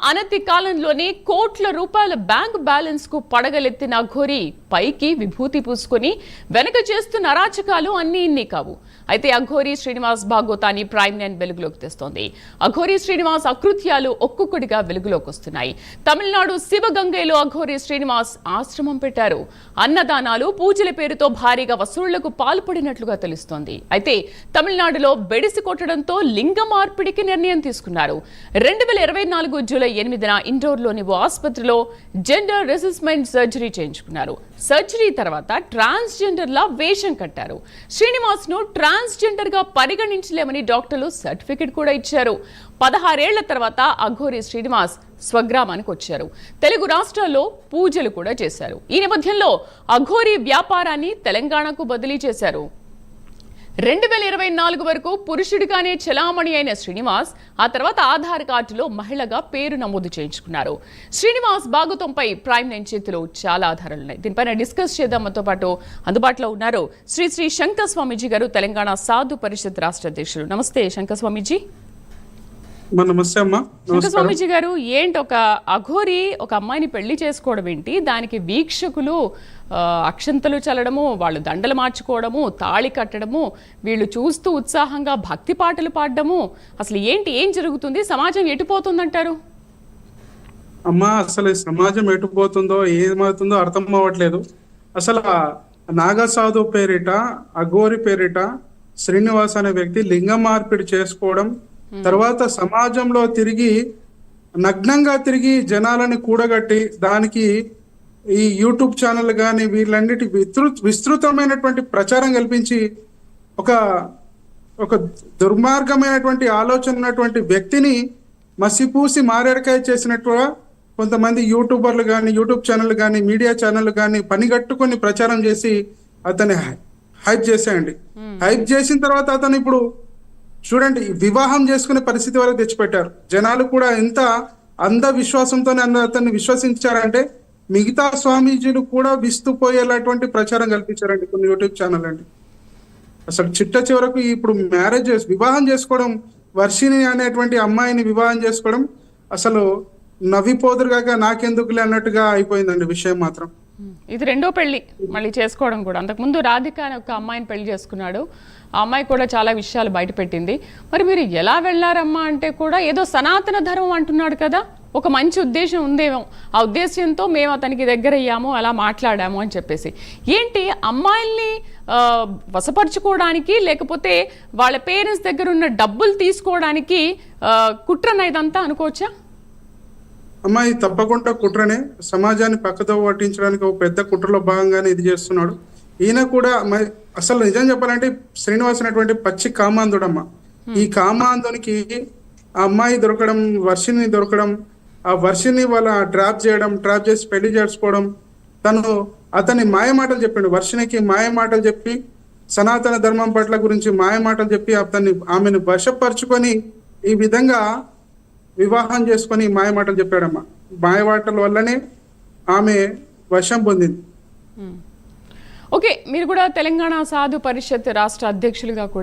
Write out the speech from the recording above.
అనతి కాలంలోనే కోట్ల రూపాయల బ్యాంక్ బ్యాలెన్స్ కు పడగలెత్తిన అఘోరి పైకి విభూతి పూసుకొని వెనక చేస్తున్న అరాచకాలు అన్ని ఇన్ని కావు. అయితే అఘోరి శ్రీనివాస్ భాగోతాన్ని ప్రైమ్ లైన్ వెలుగులోకి తెస్తోంది. అఘోరి శ్రీనివాస్ అకృత్యాలు ఒక్కొక్కటిగా వెలుగులోకి వస్తున్నాయి. తమిళనాడు శివగంగైలో అఘోరి శ్రీనివాస్ ఆశ్రమం పెట్టారు. అన్నదానాలు పూజల పేరుతో భారీగా వసూళ్లకు పాల్పడినట్లుగా తెలుస్తోంది. అయితే తమిళనాడులో బెడిసి కొట్టడంతో లింగ మార్పిడికి నిర్ణయం తీసుకున్నారు. 2024 జూలై 8న ఇండోర్లోని ఓ ఆసుపత్రిలో జెండర్ రెసిస్మెంట్ సర్జరీ చేయించుకున్నారు. సర్జరీ తర్వాత ట్రాన్స్జెండర్ లా వేషం కట్టారు. శ్రీనివాస్ ను ట్రాన్స్జెండర్ గా పరిగణించలేమని డాక్టర్లు సర్టిఫికెట్ కూడా ఇచ్చారు. 16 ఏళ్ల తర్వాత అఘోరి శ్రీనివాస్ స్వగ్రామానికి వచ్చారు. తెలుగు రాష్ట్రాల్లో పూజలు కూడా చేశారు. ఈ నేపథ్యంలో అఘోరి వ్యాపారాన్ని తెలంగాణకు బదిలీ చేశారు. 2024 వరకు పురుషుడిగానే చెలామణి అయిన శ్రీనివాస్ ఆ తర్వాత ఆధార్ కార్డులో మహిళగా పేరు నమోదు చేయించుకున్నారు. శ్రీనివాస్ భాగోతంపై ప్రైమ్ లైన్ చేతిలో చాలా ఆధారాలున్నాయి. దీనిపైన డిస్కస్ చేద్దాం. మనతో పాటు అందుబాటులో ఉన్నారు శ్రీ శ్రీ శంకర్ స్వామీజీ గారు, తెలంగాణ సాధు పరిషత్ రాష్ట్ర అధ్యక్షులు. నమస్తే శంకర్ స్వామీజీ. నమస్తే అమ్మా. శంకర్ స్వామీజీ గారు, ఏంటి ఒక అఘోరి ఒక అమ్మాయిని పెళ్లి చేసుకోవడం ఏంటి? దానికి వీక్షకులు అక్షంతలు చల్లడము, వాళ్ళు దండలు మార్చుకోవడము, తాళి కట్టడము, వీళ్ళు చూస్తూ ఉత్సాహంగా భక్తి పాటలు పాడడము, అసలు ఏంటి, ఏం జరుగుతుంది? సమాజం ఎటుపోతుందంటారు? అమ్మా, అసలు సమాజం ఎటుపోతుందో ఏమవుతుందో అర్థం అవ్వట్లేదు. అసలు నాగసాధు పేరిట, అఘోరి పేరిట శ్రీనివాస్ అనే వ్యక్తి లింగ మార్పిడి చేసుకోవడం, తర్వాత సమాజంలో తిరిగి నగ్నంగా తిరిగి జనాలని కూడగట్టి దానికి ఈ యూట్యూబ్ ఛానల్ కానీ వీళ్ళన్నిటి విస్తృతమైనటువంటి ప్రచారం కల్పించి ఒక దుర్మార్గమైనటువంటి ఆలోచన ఉన్నటువంటి వ్యక్తిని మసిపూసి మారేడుకాయ చేసినట్టుగా కొంతమంది యూట్యూబర్లు కానీ, యూట్యూబ్ ఛానల్ కానీ, మీడియా ఛానల్ కానీ పనిగట్టుకొని ప్రచారం చేసి అతన్ని హైప్ చేసేయండి. హైప్ చేసిన తర్వాత అతను ఇప్పుడు చూడండి, వివాహం చేసుకునే పరిస్థితి వరకు తెచ్చిపెట్టారు. జనాలు కూడా ఎంత అంధ విశ్వాసంతో అతన్ని విశ్వసించారంటే మిగతా స్వామీజీలు కూడా విస్తుపోయేలాంటి ప్రచారం కల్పించారండి కొన్ని యూట్యూబ్ ఛానల్ అండి. అసలు చిట్ట చివరకు ఇప్పుడు వివాహం చేసుకోవడం, వర్షిని అనేటువంటి అమ్మాయిని వివాహం చేసుకోవడం అసలు నవ్విపోదురుగా నాకెందుకులే అన్నట్టుగా అయిపోయిందండి విషయం మాత్రం. ఇది రెండో పెళ్లి మళ్ళీ చేసుకోవడం కూడా. అంతకుముందు రాధిక అనే ఒక అమ్మాయిని పెళ్లి చేసుకున్నాడు. ఆ అమ్మాయి కూడా చాలా విషయాలు బయట పెట్టింది. మరి మీరు ఎలా వెళ్ళారమ్మా అంటే కూడా ఏదో సనాతన ధర్మం అంటున్నాడు కదా, ఒక మంచి ఉద్దేశం ఉందేమో, ఆ ఉద్దేశంతో మేము అతనికి దగ్గర అయ్యాము, అలా మాట్లాడాము అని చెప్పేసి. ఏంటి, అమ్మాయిల్ని వశపరుచుకోవడానికి లేకపోతే వాళ్ళ పేరెంట్స్ దగ్గర ఉన్న డబ్బులు తీసుకోవడానికి కుట్రన ఇదంతా అనుకోవచ్చా? అమ్మాయి తప్పకుండా కుట్రనే. సమాజాన్ని పక్కతో పట్టించడానికి ఒక పెద్ద కుట్రలో భాగంగానే ఇది చేస్తున్నాడు. ఈయన కూడా అసలు నిజం చెప్పాలంటే శ్రీనివాస్ అనేటువంటి పచ్చి కామాంధుడమ్మ. ఈ కామాంధునికి ఆ అమ్మాయి దొరకడం, వర్షిని దొరకడం, ఆ వర్షిని వాళ్ళ ట్రాప్ చేసి పెళ్లి చేసుకోవడం, అతని మాయమాటలు చెప్పిండు. వర్షినికి మాయమాటలు చెప్పి సనాతన ధర్మం పట్ల గురించి మాయమాటలు చెప్పి ఆమెను వశపరుచుకొని ఈ విధంగా వివాహం చేసుకొని మాయమాటలు చెప్పాడమ్మా. మాయమాటల వల్లనే ఆమె వశం పొందింది. ఓకే, మీరు కూడా తెలంగాణ సాధు పరిషత్ రాష్ట్ర అధ్యక్షులుగా కూడా